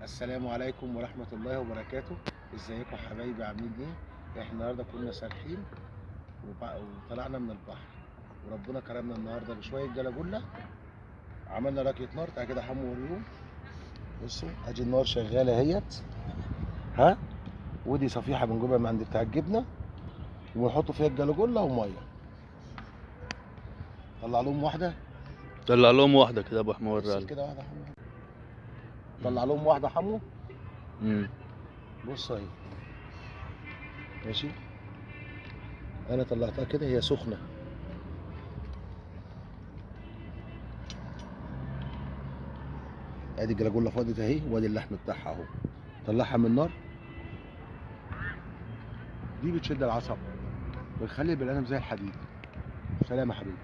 السلام عليكم ورحمة الله وبركاته. ازيكم حبايبي، عاملين ايه؟ احنا النهارده كنا سارحين وطلعنا من البحر، وربنا كرمنا النهارده بشوية جلاجولة. عملنا راكية نار. تعالى كده حمو وريهم. بصوا ادي النار شغالة اهيت، ها، ودي صفيحة بنجيبها من عند بتاع الجبنة ونحط فيها الجلاجولة ومية. طلع لهم واحدة. طلع لهم واحدة كده يا ابو حمو، بص وريها لهم. كده واحدة حمو. طلع لهم واحدة حمو. بص اهي، ماشي. انا طلعتها كده هي سخنة. ادي الجلاجوله فاضت اهي، وادي اللحم بتاعها اهو. طلعها من النار. دي بتشد العصب، بتخلي البني ادم زي الحديد. سلام يا حبيبي.